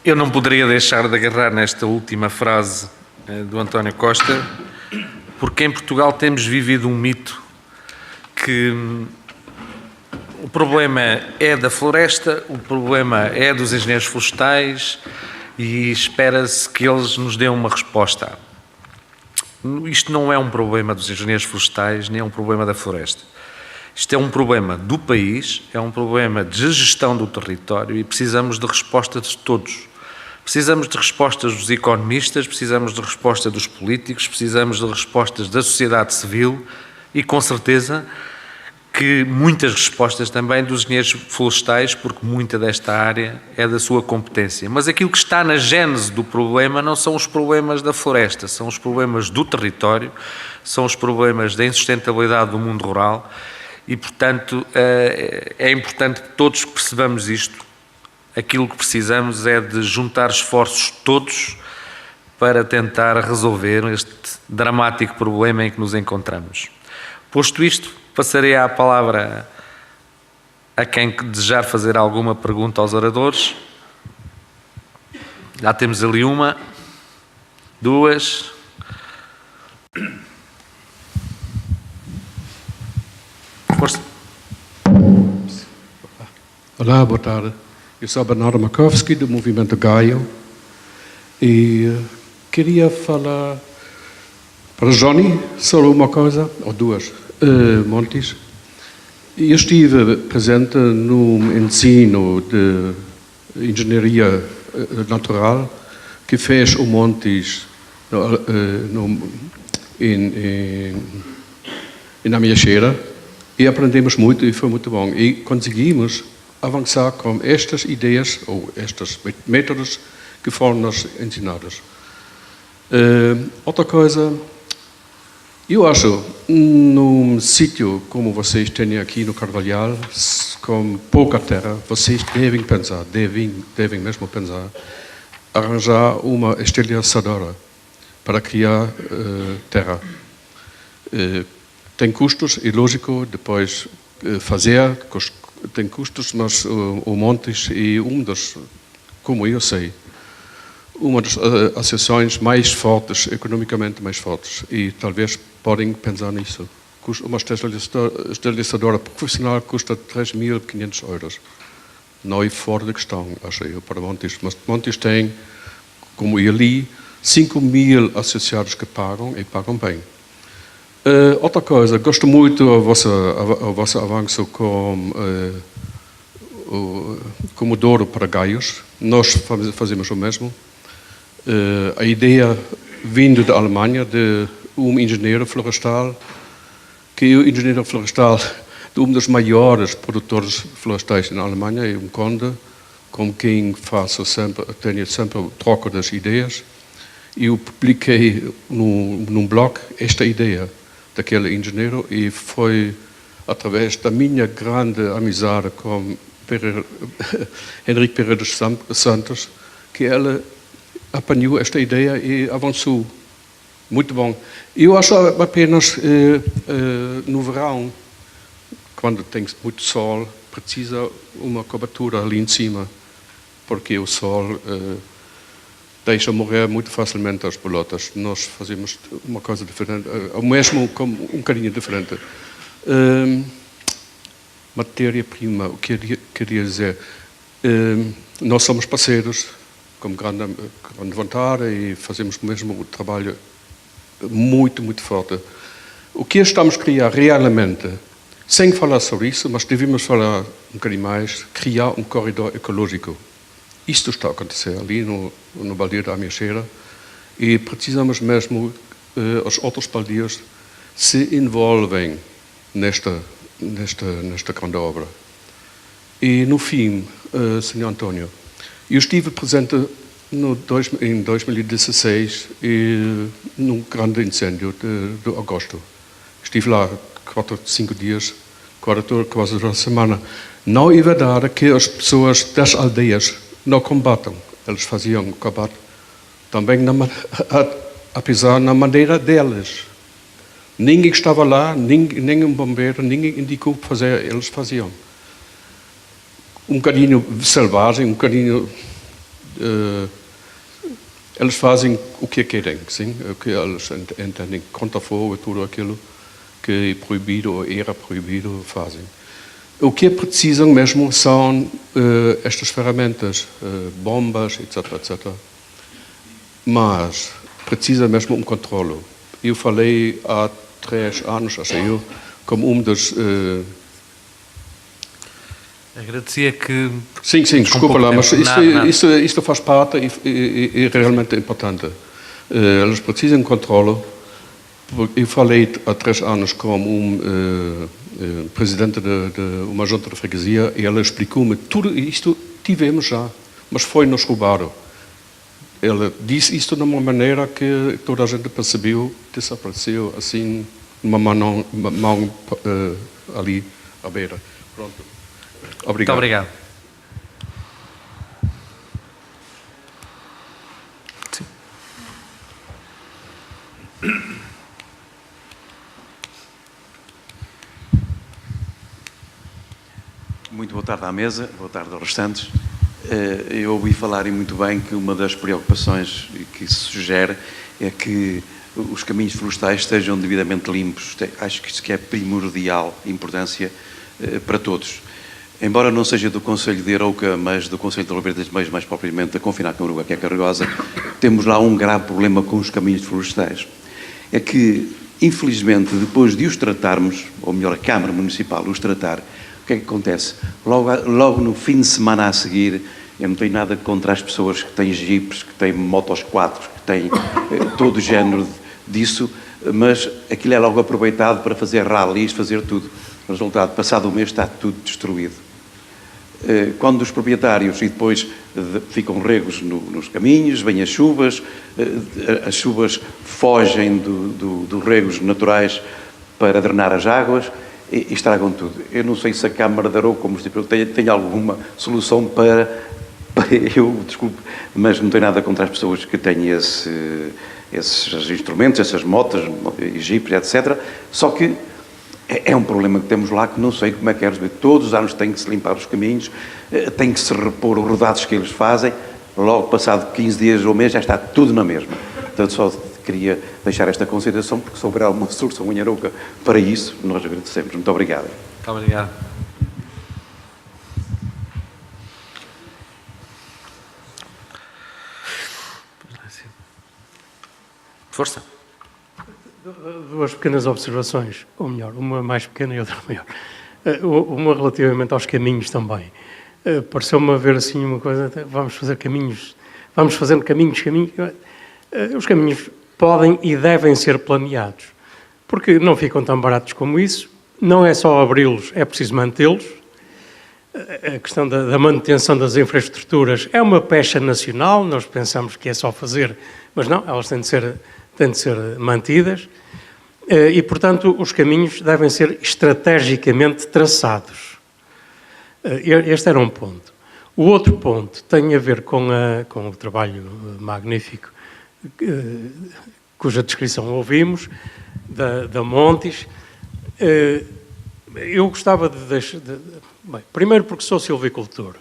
Eu não poderia deixar de agarrar nesta última frase do António Costa, porque em Portugal temos vivido um mito que o problema é da floresta, o problema é dos engenheiros florestais e espera-se que eles nos dêem uma resposta. Isto não é um problema dos engenheiros florestais, nem é um problema da floresta. Isto é um problema do país, é um problema de gestão do território e precisamos de resposta de todos. Precisamos de respostas dos economistas, precisamos de resposta dos políticos, precisamos de respostas da sociedade civil e, com certeza, que muitas respostas também dos engenheiros florestais, porque muita desta área é da sua competência. Mas aquilo que está na gênese do problema não são os problemas da floresta, são os problemas do território, são os problemas da insustentabilidade do mundo rural e, portanto, é importante que todos percebamos isto. Aquilo que precisamos é de juntar esforços todos para tentar resolver este dramático problema em que nos encontramos. Posto isto, passarei a palavra a quem desejar fazer alguma pergunta aos oradores. Já temos ali uma, duas. Força. Olá, boa tarde. Eu sou Bernardo Markowski, do Movimento Gaio, e queria falar para Johnny sobre uma coisa, ou duas, Montes. Eu estive presente no ensino de engenharia natural que fez o Montes na minha cheira e aprendemos muito e foi muito bom. E conseguimos avançar com estas ideias ou estes métodos que foram nos ensinados. Outra coisa, eu acho, num sítio como vocês têm aqui no Carvalhal, com pouca terra, vocês devem pensar, devem mesmo pensar, arranjar uma estilhaçadora para criar terra. Tem custos, é lógico, depois fazer, tem custos, mas o Montes é como eu sei, uma das associações mais fortes, economicamente mais fortes, e talvez podem pensar nisso. Uma estilhaçadora profissional custa 3.500 euros. Não é fora de questão, acho eu, para Montes. Mas Montes tem, como eu li, 5.000 associados que pagam e pagam bem. Outra coisa, gosto muito do vosso avanço com o Douro para Gaios. Nós fazemos o mesmo. A ideia vindo da Alemanha de engenheiro florestal, que o engenheiro florestal de um dos maiores produtores florestais na Alemanha, é um conde, com quem tenho sempre troca das ideias. E eu publiquei num blog esta ideia daquele engenheiro e foi através da minha grande amizade com Henrique Pereira dos Santos que ela apanhou esta ideia e avançou. Muito bom. Eu acho apenas no verão, quando tem muito sol, precisa uma cobertura ali em cima, porque o sol deixa morrer muito facilmente as bolotas. Nós fazemos uma coisa diferente, ou mesmo com um bocadinho diferente. Matéria-prima, o que eu queria dizer? Nós somos parceiros com grande vontade e fazemos mesmo um trabalho muito, muito forte. O que estamos a criar realmente, sem falar sobre isso, mas devemos falar um bocadinho mais, criar um corredor ecológico. Isto está a acontecer ali no baldio da Ameixeira e precisamos mesmo os outros baldios se envolvem nesta grande obra. E no fim, Sr. António, eu estive presente em 2016 num grande incêndio de agosto. Estive lá 4 ou 5 dias, quase uma semana. Não é verdade que as pessoas das aldeias não combatam. Eles faziam combate também apesar na maneira deles. Ninguém estava lá, nenhum bombeiro, ninguém indicou para fazer, eles faziam. Um bocadinho selvagem, um bocadinho eles fazem o que querem, sim? O que eles entendem contra fogo e tudo aquilo que é proibido ou era proibido fazem. O que precisam mesmo são estas ferramentas, bombas, etc, etc. Mas precisa mesmo um controle. Eu falei há 3 anos, acho eu, como dos... Agradecia que... Sim, desculpa lá, mas isto faz parte e é realmente importante. Eles precisam de controle. Eu falei há 3 anos com presidente de uma junta de freguesia e ele explicou-me tudo isto tivemos já, mas foi-nos roubado. Ele disse isto de uma maneira que toda a gente percebeu, desapareceu assim, uma mão ali à beira. Pronto. Obrigado. Muito obrigado. Sim. Muito boa tarde à mesa, boa tarde aos restantes. Eu ouvi falarem muito bem que uma das preocupações que se sugere é que os caminhos florestais estejam devidamente limpos. Acho que isso que é primordial importância para todos. Embora não seja do Conselho de Arouca, mas do Conselho de Oliveira das Meias, mais propriamente da Confinado com Uruguai, que é Carregosa, temos lá um grave problema com os caminhos florestais. É que, infelizmente, depois de os tratarmos, ou melhor, a Câmara Municipal os tratar, o que é que acontece? Logo no fim de semana a seguir, eu não tenho nada contra as pessoas que têm jipes, que têm motos 4, que têm todo o género disso, mas aquilo é logo aproveitado para fazer rallies, fazer tudo. O resultado, passado o mês, está tudo destruído. Quando os proprietários, e depois ficam regos nos caminhos, vêm as chuvas fogem dos regos naturais para drenar as águas e estragam tudo. Eu não sei se a Câmara de Arouca, como tem alguma solução para eu, desculpe, mas não tenho nada contra as pessoas que têm esses instrumentos, essas motas, jipes, etc. Só que é um problema que temos lá que não sei como é que é resolver. Todos os anos tem que se limpar os caminhos, tem que se repor os rodados que eles fazem, logo passado 15 dias ou mês já está tudo na mesma. Portanto, só queria deixar esta consideração, porque se houver alguma solução em Arouca para isso, nós agradecemos. Muito obrigado. Muito obrigado. Força. 2 pequenas observações, ou melhor, uma mais pequena e outra maior. Uma relativamente aos caminhos também. Pareceu-me haver assim uma coisa, vamos fazer caminhos, vamos fazendo caminhos. Os caminhos podem e devem ser planeados, porque não ficam tão baratos como isso. Não é só abri-los, é preciso mantê-los. A questão da manutenção das infraestruturas é uma pecha nacional, nós pensamos que é só fazer, mas não, elas têm de ser mantidas e, portanto, os caminhos devem ser estrategicamente traçados. Este era um ponto. O outro ponto tem a ver com o trabalho magnífico cuja descrição ouvimos, da Montes. Eu gostava bem, primeiro porque sou silvicultor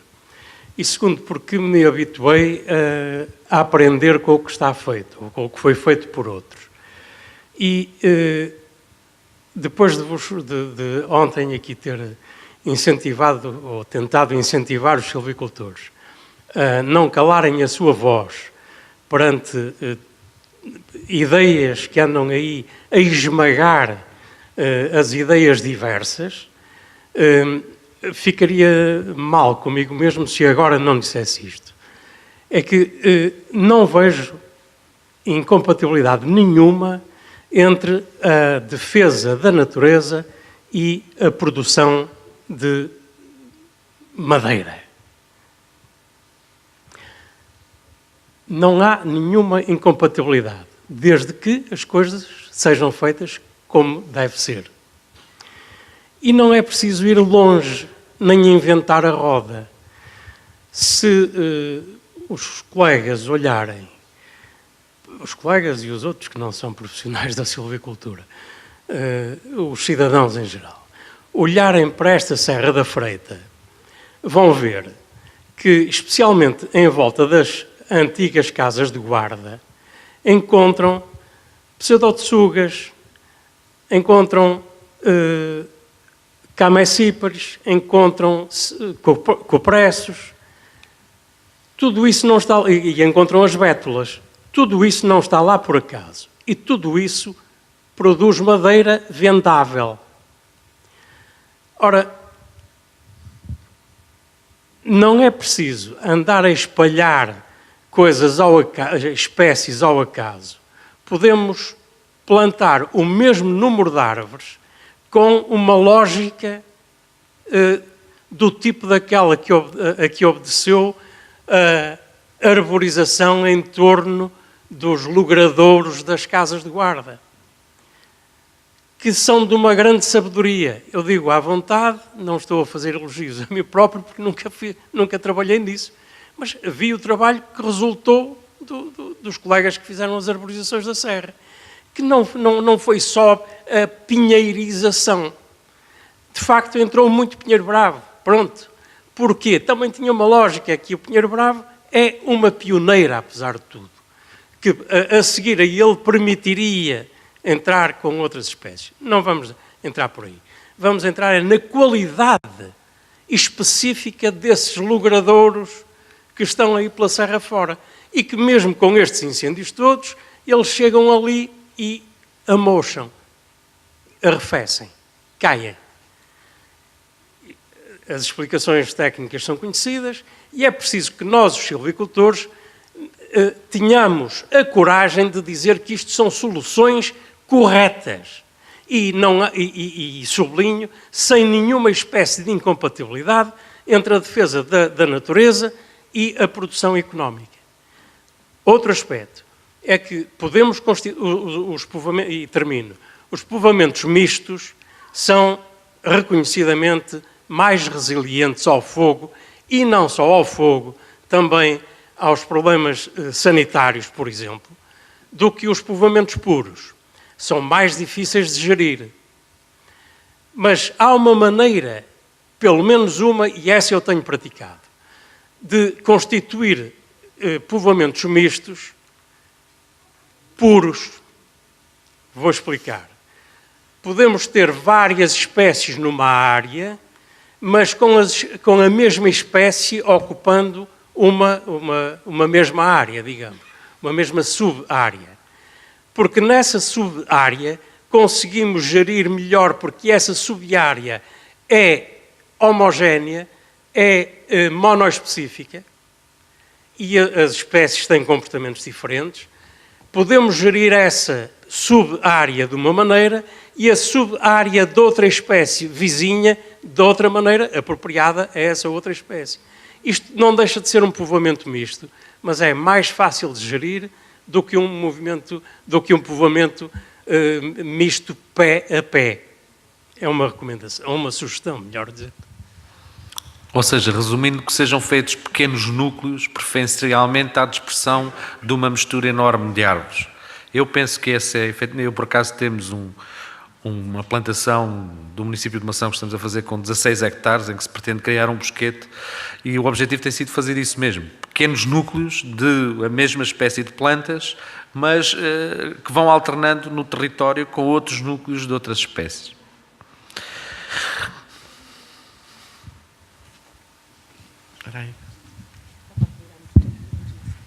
e segundo porque me habituei a aprender com o que está feito, ou com o que foi feito por outros. E depois de ontem aqui ter incentivado ou tentado incentivar os silvicultores a não calarem a sua voz perante ideias que andam aí a esmagar as ideias diversas, ficaria mal comigo mesmo se agora não dissesse isto. É que não vejo incompatibilidade nenhuma entre a defesa da natureza e a produção de madeira. Não há nenhuma incompatibilidade, desde que as coisas sejam feitas como deve ser. E não é preciso ir longe, nem inventar a roda. Se os colegas olharem, os colegas e os outros que não são profissionais da silvicultura, os cidadãos em geral, olharem para esta Serra da Freita, vão ver que, especialmente em volta das antigas casas de guarda, encontram pseudotsugas, encontram camecípares, encontram copressos, tudo isso não está, e encontram as bétulas. Tudo isso não está lá por acaso. E tudo isso produz madeira vendável. Ora, não é preciso andar a espalhar coisas ao acaso, espécies ao acaso. Podemos plantar o mesmo número de árvores com uma lógica do tipo daquela a que obedeceu a arborização em torno dos logradouros das casas de guarda, que são de uma grande sabedoria. Eu digo à vontade, não estou a fazer elogios a mim próprio, porque nunca trabalhei nisso, mas vi o trabalho que resultou dos colegas que fizeram as arborizações da serra, que não foi só a pinheirização. De facto, entrou muito pinheiro bravo. Pronto. Porquê? Também tinha uma lógica que o pinheiro bravo é uma pioneira, apesar de tudo, que a seguir a ele permitiria entrar com outras espécies. Não vamos entrar por aí. Vamos entrar na qualidade específica desses logradouros que estão aí pela serra fora e que mesmo com estes incêndios todos, eles chegam ali e amocham, arrefecem, caem. As explicações técnicas são conhecidas e é preciso que nós, os silvicultores, tenhamos a coragem de dizer que isto são soluções corretas e sublinho, sem nenhuma espécie de incompatibilidade entre a defesa da natureza e a produção económica. Outro aspecto é que podemos os povoamentos, e termino, os povoamentos mistos são reconhecidamente mais resilientes ao fogo e não só ao fogo, também aos problemas sanitários, por exemplo, do que os povoamentos puros. São mais difíceis de gerir. Mas há uma maneira, pelo menos uma, e essa eu tenho praticado, de constituir povoamentos mistos puros. Vou explicar. Podemos ter várias espécies numa área, mas com a mesma espécie ocupando uma mesma área, digamos, uma mesma sub-área. Porque nessa sub-área conseguimos gerir melhor, porque essa sub-área é homogénea, é monoespecífica, e as espécies têm comportamentos diferentes. Podemos gerir essa sub-área de uma maneira e a sub-área de outra espécie vizinha de outra maneira, apropriada a essa outra espécie. Isto não deixa de ser um povoamento misto, mas é mais fácil de gerir do que um povoamento misto pé a pé. É uma recomendação, uma sugestão, melhor dizer. Ou seja, resumindo, que sejam feitos pequenos núcleos, preferencialmente à dispersão de uma mistura enorme de árvores. Eu penso que esse é efeito. Eu, por acaso, temos uma plantação do município de Mação que estamos a fazer com 16 hectares, em que se pretende criar um bosquete, e o objetivo tem sido fazer isso mesmo. Pequenos núcleos de a mesma espécie de plantas, mas que vão alternando no território com outros núcleos de outras espécies.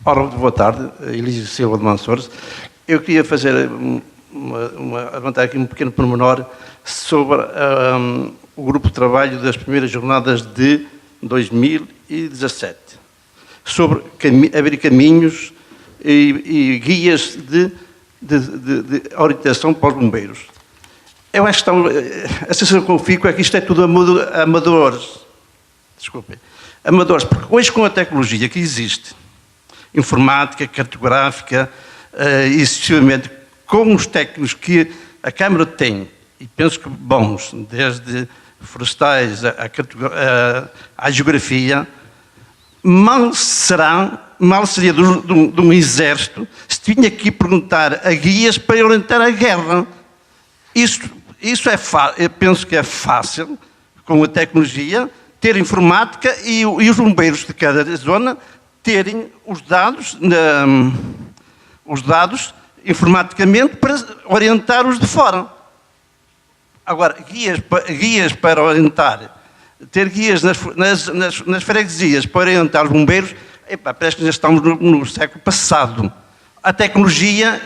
Ora, boa tarde, Elísio Silva de Mansores. Eu queria levantar aqui um pequeno pormenor sobre o grupo de trabalho das primeiras jornadas de 2017, sobre abrir caminhos e guias de orientação para os bombeiros. Eu acho que a sensação que eu fico é que isto é tudo amadores. Desculpem. Amadores, porque hoje com a tecnologia que existe, informática, cartográfica, e sucessivamente, com os técnicos que a Câmara tem, e penso que bons, desde florestais à geografia, mal seria de um exército se tinha que perguntar a guias para orientar a guerra. Isso eu penso que é fácil, com a tecnologia, ter informática e os bombeiros de cada zona terem os dados informaticamente para orientar os de fora. Agora, guias para orientar, ter guias nas freguesias para orientar os bombeiros, parece que já estamos no século passado. A tecnologia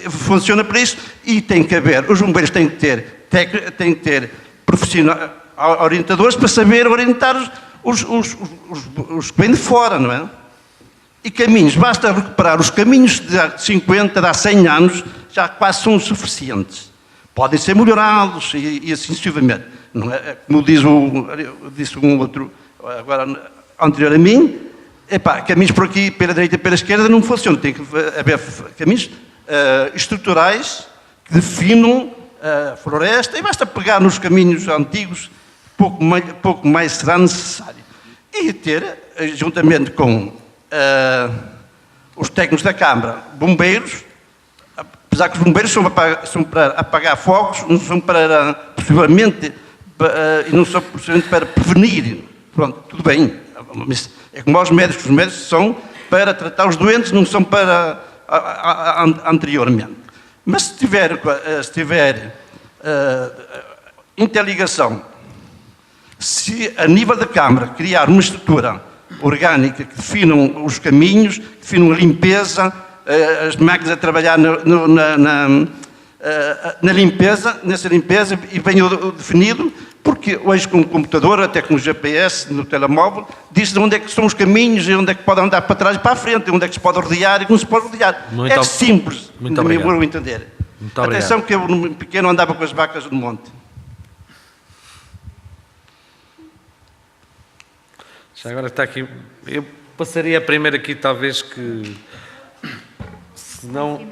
funciona para isso e tem que haver, os bombeiros têm que ter profissionais, orientadores para saber orientar os que vêm de fora, não é? E caminhos, basta recuperar os caminhos de há 50, de há 100 anos, já quase são suficientes. Podem ser melhorados e assim sucessivamente. Não é? Como disse um outro, agora anterior a mim, caminhos por aqui, pela direita e pela esquerda, não funcionam. Tem que haver caminhos estruturais que definam a floresta e basta pegar nos caminhos antigos, pouco mais será necessário. E ter, juntamente com os técnicos da Câmara, bombeiros, apesar que os bombeiros são para apagar fogos, não são para, possivelmente, e não são possivelmente para prevenir. Pronto, tudo bem. É como os médicos são para tratar os doentes, não são para anteriormente. Mas se tiver interligação, se a nível da Câmara criar uma estrutura orgânica que definam os caminhos, que definam a limpeza, as máquinas a trabalhar nessa limpeza e bem definido, porque hoje com o computador, até com o GPS no telemóvel, diz onde é que são os caminhos e onde é que pode andar para trás e para a frente, onde é que se pode rodear e como se pode rodear. É simples, muito obrigado. Vou entender. Muito Atenção que eu, no pequeno, andava com as vacas no monte. Já agora está aqui. Eu passaria a primeira aqui, talvez que. Se não.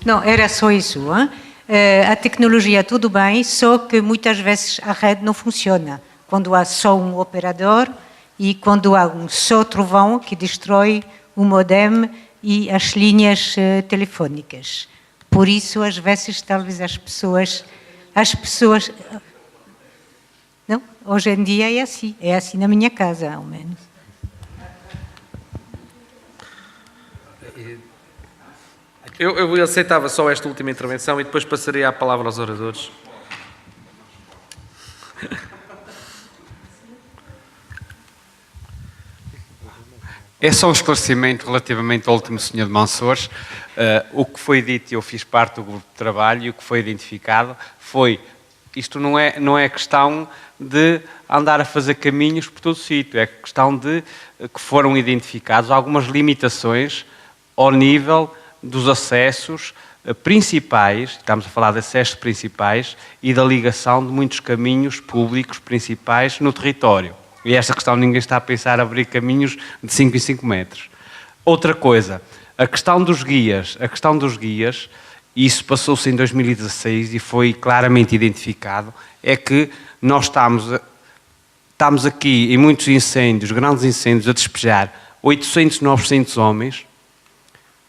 Não, era só isso. Hein? A tecnologia tudo bem, só que muitas vezes a rede não funciona. Quando há só um operador e quando há um só trovão que destrói o modem e as linhas telefónicas. Por isso, às vezes, talvez as pessoas... Não, hoje em dia é assim na minha casa, ao menos. Eu aceitava só esta última intervenção e depois passaria a palavra aos oradores. É só um esclarecimento relativamente ao último senhor de Monções. O que foi dito, eu fiz parte do grupo de trabalho, e o que foi identificado foi, isto não é questão de andar a fazer caminhos por todo o sítio, é questão de que foram identificados algumas limitações ao nível dos acessos principais, estamos a falar de acessos principais e da ligação de muitos caminhos públicos principais no território. E esta questão ninguém está a pensar em abrir caminhos de 5 em 5 metros. Outra coisa, a questão dos guias, isso passou-se em 2016 e foi claramente identificado, é que nós estamos aqui em muitos incêndios, grandes incêndios, a despejar 800, 900 homens.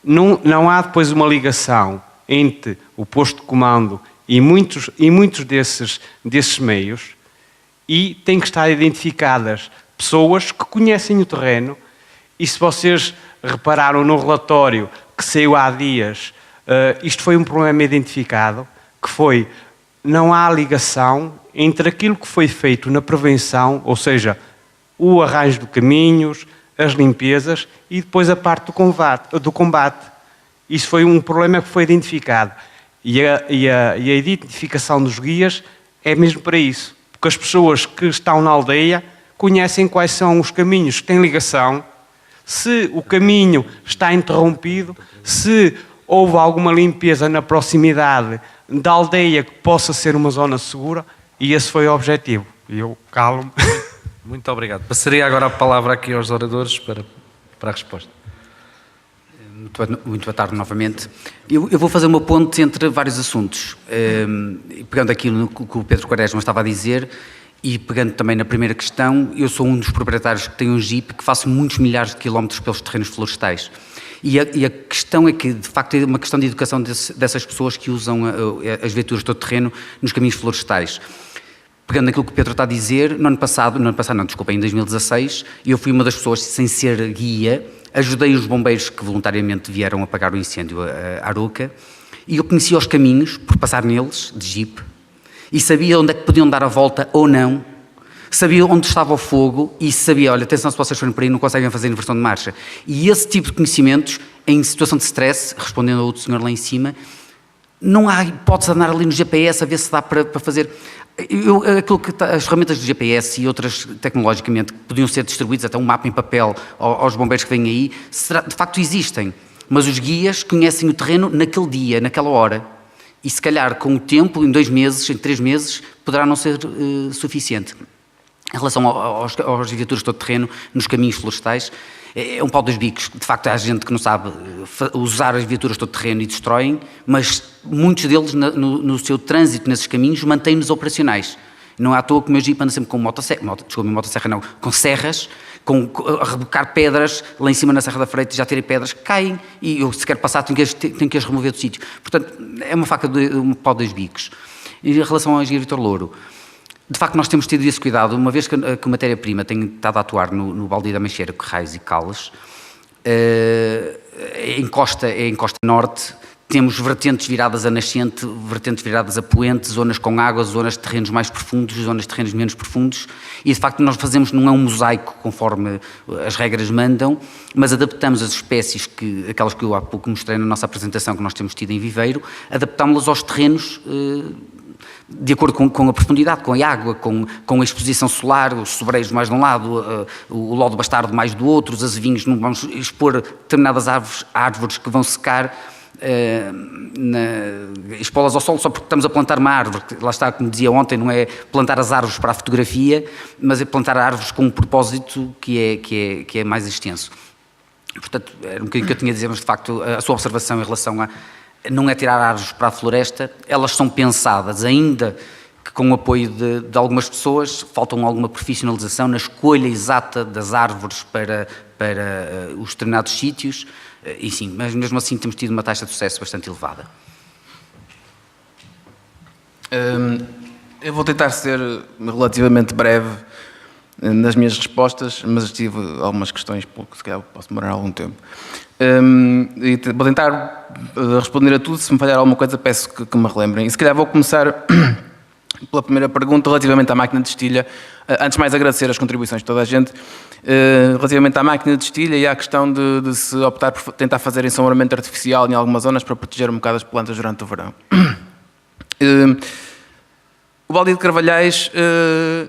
Não há depois uma ligação entre o posto de comando e muitos desses meios, e têm que estar identificadas pessoas que conhecem o terreno. E se vocês repararam no relatório que saiu há dias, isto foi um problema identificado, que foi, não há ligação entre aquilo que foi feito na prevenção, ou seja, o arranjo de caminhos, as limpezas e depois a parte do combate. Isso foi um problema que foi identificado. E a identificação dos guias é mesmo para isso. Porque as pessoas que estão na aldeia conhecem quais são os caminhos que têm ligação, se o caminho está interrompido, se houve alguma limpeza na proximidade da aldeia que possa ser uma zona segura, e esse foi o objetivo. E eu calo-me. Muito obrigado. Passaria agora a palavra aqui aos oradores para a resposta. Muito boa tarde novamente. Eu vou fazer uma ponte entre vários assuntos. Pegando aquilo que o Pedro Quaresma estava a dizer, E pegando também na primeira questão, eu sou um dos proprietários que tem um Jeep que faço muitos milhares de quilómetros pelos terrenos florestais. E a questão é que, de facto, é uma questão de educação dessas pessoas que usam as viaturas todo terreno nos caminhos florestais. Pegando naquilo que o Pedro está a dizer, em 2016, eu fui uma das pessoas, sem ser guia, ajudei os bombeiros que voluntariamente vieram apagar o incêndio a Aroca, e eu conhecia os caminhos, por passar neles, de Jeep, e sabia onde é que podiam dar a volta ou não, sabia onde estava o fogo e sabia, olha, atenção, se vocês forem por aí não conseguem fazer inversão de marcha. E esse tipo de conhecimentos, em situação de stress, respondendo ao outro senhor lá em cima, não há hipótese de andar ali no GPS a ver se dá para fazer... as ferramentas do GPS e outras tecnologicamente que podiam ser distribuídas, até um mapa em papel aos bombeiros que vêm aí, de facto existem. Mas os guias conhecem o terreno naquele dia, naquela hora. E se calhar com o tempo, em 2 meses, em 3 meses, poderá não ser suficiente. Em relação aos viaturas todo terreno nos caminhos florestais, é um pau dos bicos. De facto, há gente que não sabe usar as viaturas todo terreno e destroem, mas muitos deles, no seu trânsito nesses caminhos, mantêm-nos operacionais. Não é à toa que o meu Jeep anda sempre com serras, a rebocar pedras lá em cima na Serra da Freita, já tirei pedras que caem e eu, se quero passar, tenho que as remover do sítio. Portanto, é uma faca de um pau dos bicos. Em relação ao engenheiro Vítor Louro, de facto, nós temos tido esse cuidado, uma vez que a matéria-prima tem estado a atuar no Baldio da Mancheira, Correios e Cales, em costa norte, temos vertentes viradas a nascente, vertentes viradas a poente, zonas com água, zonas de terrenos mais profundos, zonas de terrenos menos profundos, e de facto nós fazemos, não é um mosaico conforme as regras mandam, mas adaptamos as espécies, aquelas que eu há pouco mostrei na nossa apresentação que nós temos tido em Viveiro, adaptámos-las aos terrenos de acordo com a profundidade, com a água, com a exposição solar, os sobreiros mais de um lado, o lodo bastardo mais do outro, os azevinhos, não vamos expor determinadas árvores que vão secar, expô-las ao sol só porque estamos a plantar uma árvore. Lá está, como dizia ontem, não é plantar as árvores para a fotografia, mas é plantar árvores com um propósito que é mais extenso. Portanto, era um bocadinho que eu tinha a dizer, mas de facto a sua observação em relação a não é tirar árvores para a floresta, elas são pensadas, ainda que com o apoio de algumas pessoas, faltam alguma profissionalização na escolha exata das árvores para os determinados sítios, e sim, mas mesmo assim temos tido uma taxa de sucesso bastante elevada. Eu vou tentar ser relativamente breve nas minhas respostas, mas tive algumas questões porque se calhar posso demorar algum tempo. E vou tentar responder a tudo. Se me falhar alguma coisa, peço que me relembrem. E se calhar vou começar pela primeira pergunta relativamente à máquina de estilha. Antes de mais, agradecer as contribuições de toda a gente. Relativamente à máquina de estilha e à questão de se optar por tentar fazer ensombramento artificial em algumas zonas para proteger um bocado as plantas durante o verão. O Baldio de Carvalhais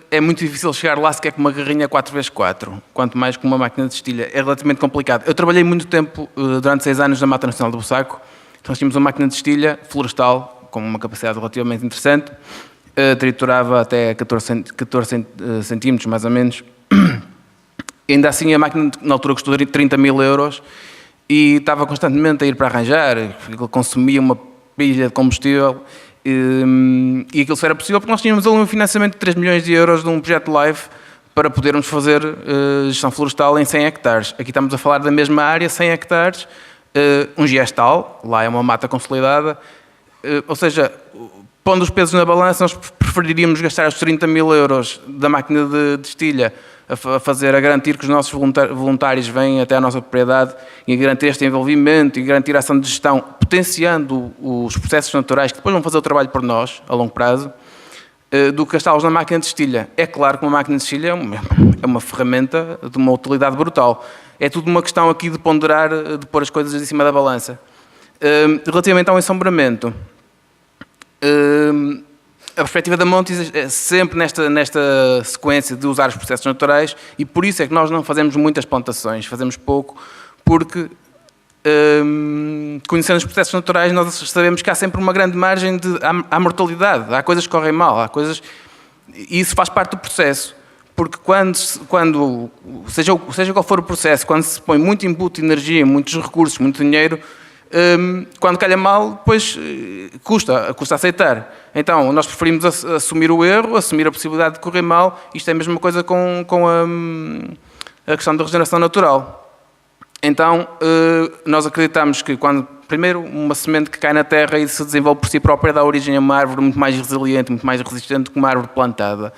é muito difícil chegar lá sequer com uma garrinha 4x4, quanto mais com uma máquina de estilha. É relativamente complicado. Eu trabalhei muito tempo, durante 6 anos, na Mata Nacional do Bussaco. Então nós tínhamos uma máquina de estilha florestal, com uma capacidade relativamente interessante. Triturava até 14 centímetros, mais ou menos. E ainda assim a máquina, na altura, custou 30 mil euros e estava constantemente a ir para arranjar. Ele consumia uma pilha de combustível. E aquilo só era possível porque nós tínhamos ali um financiamento de 3 milhões de euros de um projeto LIFE para podermos fazer gestão florestal em 100 hectares. Aqui estamos a falar da mesma área, 100 hectares, um gestal, lá é uma mata consolidada, ou seja, pondo os pesos na balança, nós preferiríamos gastar os 30 mil euros da máquina de estilha a garantir que os nossos voluntários venham até à nossa propriedade e a garantir este envolvimento e garantir a ação de gestão, potenciando os processos naturais que depois vão fazer o trabalho por nós, a longo prazo, do que gastá-los na máquina de estilha. É claro que uma máquina de estilha é uma ferramenta de uma utilidade brutal. É tudo uma questão aqui de ponderar, de pôr as coisas em cima da balança. Relativamente ao ensombramento, a perspectiva da Montes é sempre nesta sequência de usar os processos naturais e por isso é que nós não fazemos muitas plantações, fazemos pouco, porque conhecendo os processos naturais nós sabemos que há sempre uma grande margem há mortalidade, há coisas que correm mal, e isso faz parte do processo, porque seja qual for o processo, quando se põe muito input, energia, muitos recursos, muito dinheiro, quando calha mal, depois custa aceitar. Então, nós preferimos assumir o erro, assumir a possibilidade de correr mal. Isto é a mesma coisa com a questão da regeneração natural. Então, nós acreditamos que primeiro, uma semente que cai na terra e se desenvolve por si própria dá origem a uma árvore muito mais resiliente, muito mais resistente que uma árvore plantada.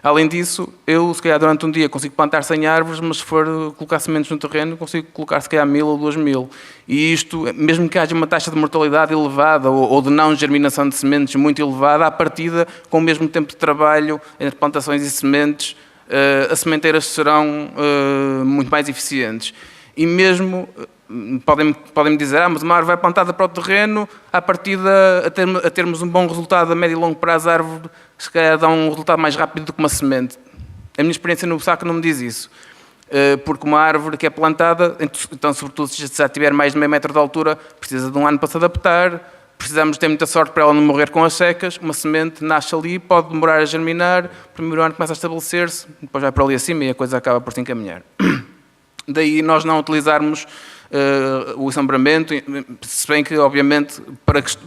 Além disso, eu, se calhar, durante um dia consigo plantar 100 árvores, mas se for colocar sementes no terreno, consigo colocar, se calhar, 1000 ou 2000. E isto, mesmo que haja uma taxa de mortalidade elevada ou de não germinação de sementes muito elevada, à partida, com o mesmo tempo de trabalho entre plantações e sementes, as sementeiras serão muito mais eficientes. E mesmo, podem-me dizer, mas uma árvore vai plantada para o terreno, à partida, a termos um bom resultado a médio e longo prazo, a árvore se calhar dá um resultado mais rápido do que uma semente. A minha experiência no Bussaco não me diz isso. Porque uma árvore que é plantada, então sobretudo se já tiver mais de meio metro de altura, precisa de um ano para se adaptar, precisamos ter muita sorte para ela não morrer com as secas, uma semente nasce ali, pode demorar a germinar, o primeiro ano começa a estabelecer-se, depois vai para ali acima e a coisa acaba por se encaminhar. Daí nós não utilizarmos o assombramento, se bem que, obviamente,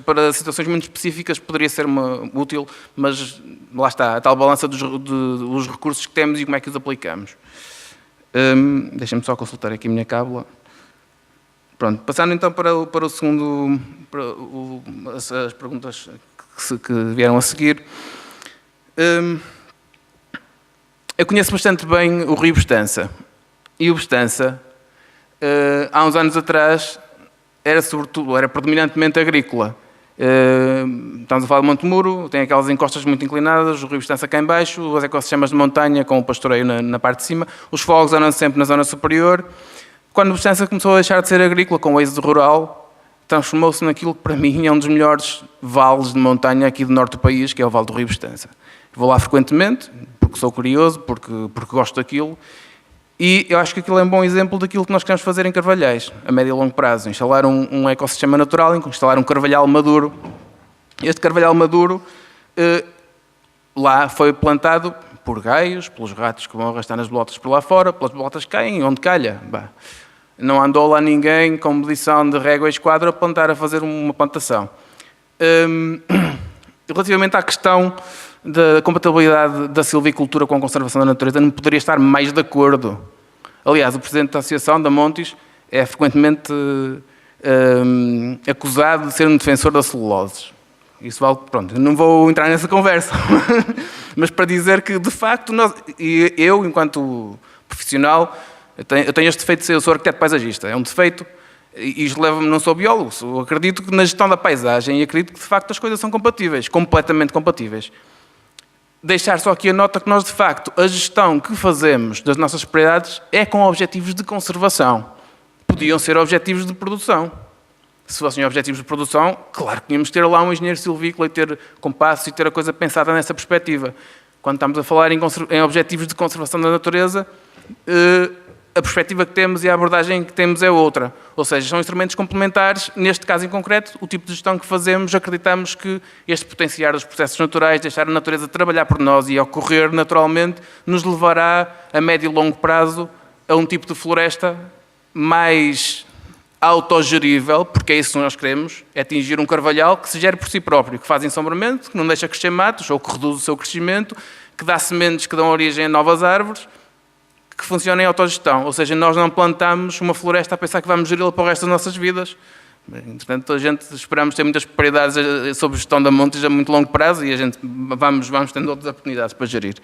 para situações muito específicas poderia ser útil, mas lá está, a tal balança dos recursos que temos e como é que os aplicamos. Deixem-me só consultar aqui a minha cábula. Pronto, passando então para o segundo, as perguntas que vieram a seguir. Eu conheço bastante bem o Rio Bestança. E o Bestança, há uns anos atrás, era predominantemente agrícola. Estamos a falar de Montemuro, tem aquelas encostas muito inclinadas, o Rio Bestança cá em baixo, os ecossistemas de montanha com o pastoreio na parte de cima, os fogos andam sempre na zona superior. Quando o Bestança começou a deixar de ser agrícola, com o êxodo rural, transformou-se naquilo que para mim é um dos melhores vales de montanha aqui do norte do país, que é o Vale do Rio Bestança. Vou lá frequentemente, porque sou curioso, porque gosto daquilo. E eu acho que aquilo é um bom exemplo daquilo que nós queremos fazer em Carvalhais, a médio e longo prazo. Instalar um ecossistema natural, instalar um carvalhal maduro. Este carvalhal maduro lá foi plantado por gaios, pelos ratos que vão arrastar nas bolotas por lá fora, pelas bolotas que caem, onde calha. Bah, não andou lá ninguém com medição de régua e esquadro a fazer uma plantação. Relativamente à questão da compatibilidade da silvicultura com a conservação da natureza, não poderia estar mais de acordo. Aliás, o presidente da Associação da Montes é frequentemente acusado de ser um defensor da celulose. Isso vale, pronto, não vou entrar nessa conversa, mas para dizer que, de facto, eu, enquanto profissional, eu tenho este defeito de ser, eu sou arquiteto paisagista, é um defeito, e isto leva-me, não sou biólogo, eu acredito que na gestão da paisagem, e acredito que, de facto, as coisas são compatíveis, completamente compatíveis. Deixar só aqui a nota que nós, de facto, a gestão que fazemos das nossas propriedades é com objetivos de conservação. Podiam ser objetivos de produção. Se fossem objetivos de produção, claro que tínhamos que ter lá um engenheiro silvícola e ter compassos e ter a coisa pensada nessa perspectiva. Quando estamos a falar em objetivos de conservação da natureza, a perspectiva que temos e a abordagem que temos é outra. Ou seja, são instrumentos complementares. Neste caso em concreto, o tipo de gestão que fazemos, acreditamos que este potenciar dos processos naturais, deixar a natureza trabalhar por nós e ocorrer naturalmente, nos levará a médio e longo prazo a um tipo de floresta mais autogerível, porque é isso que nós queremos, é atingir um carvalhal que se gere por si próprio, que faz ensombramento, que não deixa crescer matos, ou que reduz o seu crescimento, que dá sementes que dão origem a novas árvores, que funcionem em autogestão. Ou seja, nós não plantamos uma floresta a pensar que vamos geri-la para o resto das nossas vidas. Entretanto, a gente esperamos ter muitas propriedades sobre gestão da montes a muito longo prazo e a gente vamos tendo outras oportunidades para gerir.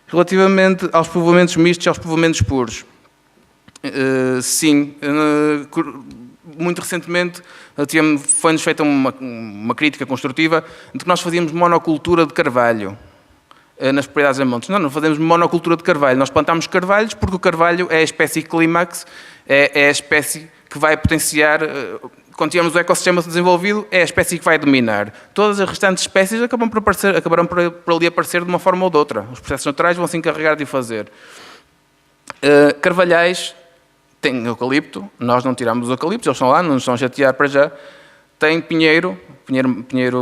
Relativamente aos povoamentos mistos e aos povoamentos puros, sim, muito recentemente foi-nos feita uma crítica construtiva de que nós fazíamos monocultura de carvalho nas propriedades de montes. Não fazemos monocultura de carvalho, nós plantamos carvalhos porque o carvalho é a espécie clímax, é a espécie que vai potenciar, quando tivermos o ecossistema desenvolvido, é a espécie que vai dominar. Todas as restantes espécies acabarão por ali aparecer de uma forma ou de outra. Os processos naturais vão se encarregar de o fazer. Carvalhais tem eucalipto, nós não tiramos os eucaliptos, eles estão lá, não nos estão a chatear para já. Tem pinheiro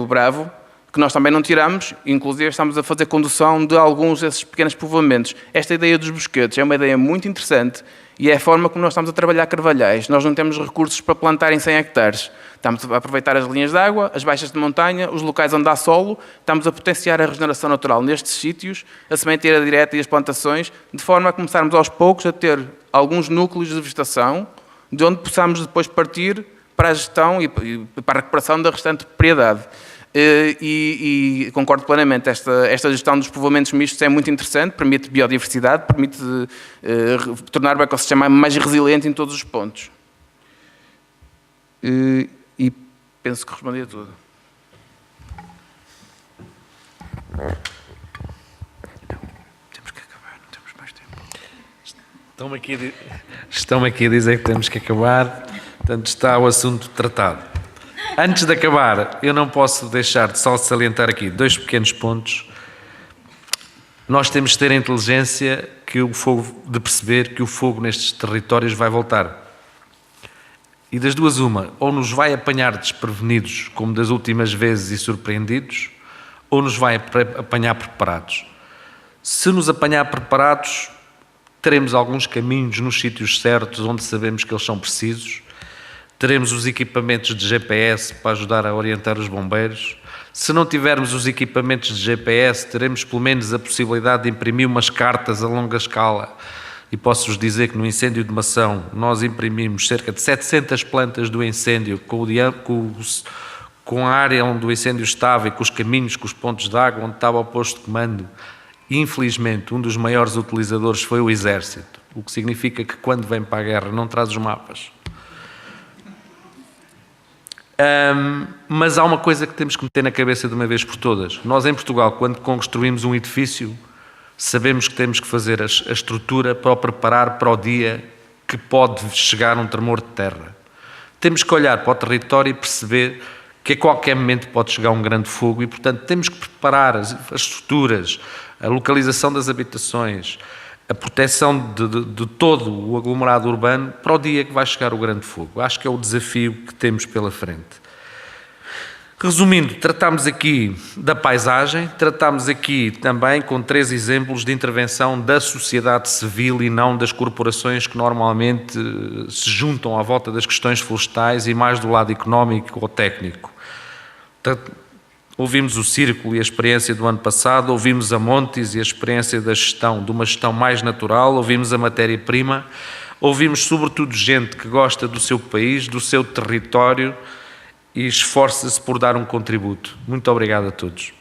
bravo, que nós também não tiramos, inclusive estamos a fazer condução de alguns desses pequenos povoamentos. Esta ideia dos bosquetes é uma ideia muito interessante e é a forma como nós estamos a trabalhar carvalhais. Nós não temos recursos para plantar em 100 hectares. Estamos a aproveitar as linhas de água, as baixas de montanha, os locais onde há solo, estamos a potenciar a regeneração natural nestes sítios, a sementeira direta e as plantações, de forma a começarmos aos poucos a ter alguns núcleos de vegetação, de onde possamos depois partir para a gestão e para a recuperação da restante propriedade. E concordo plenamente, esta gestão dos povoamentos mistos é muito interessante, permite biodiversidade, permite tornar o ecossistema mais resiliente em todos os pontos. E penso que respondi a tudo. Temos que acabar, não temos mais tempo. Estão-me aqui a dizer que temos que acabar, portanto está o assunto tratado. Antes de acabar, eu não posso deixar de só salientar aqui 2 pequenos pontos. Nós temos de ter a inteligência de perceber que o fogo nestes territórios vai voltar. E das duas uma, ou nos vai apanhar desprevenidos, como das últimas vezes, e surpreendidos, ou nos vai apanhar preparados. Se nos apanhar preparados, teremos alguns caminhos nos sítios certos, onde sabemos que eles são precisos. Teremos os equipamentos de GPS para ajudar a orientar os bombeiros. Se não tivermos os equipamentos de GPS, teremos pelo menos a possibilidade de imprimir umas cartas a longa escala. E posso-vos dizer que no incêndio de Mação nós imprimimos cerca de 700 plantas do incêndio com a área onde o incêndio estava e com os caminhos, com os pontos de água, onde estava o posto de comando. E, infelizmente, um dos maiores utilizadores foi o Exército, o que significa que quando vem para a guerra não traz os mapas. Mas há uma coisa que temos que meter na cabeça de uma vez por todas. Nós em Portugal, quando construímos um edifício, sabemos que temos que fazer a estrutura para o preparar para o dia que pode chegar um tremor de terra. Temos que olhar para o território e perceber que a qualquer momento pode chegar um grande fogo e, portanto, temos que preparar as estruturas, a localização das habitações, a proteção de todo o aglomerado urbano para o dia que vai chegar o grande fogo. Acho que é o desafio que temos pela frente. Resumindo, tratámos aqui da paisagem, tratámos aqui também com 3 exemplos de intervenção da sociedade civil e não das corporações que normalmente se juntam à volta das questões florestais e mais do lado económico ou técnico. Ouvimos o Círculo e a experiência do ano passado, ouvimos a Montes e a experiência da gestão, de uma gestão mais natural, ouvimos a matéria-prima, ouvimos sobretudo gente que gosta do seu país, do seu território e esforça-se por dar um contributo. Muito obrigado a todos.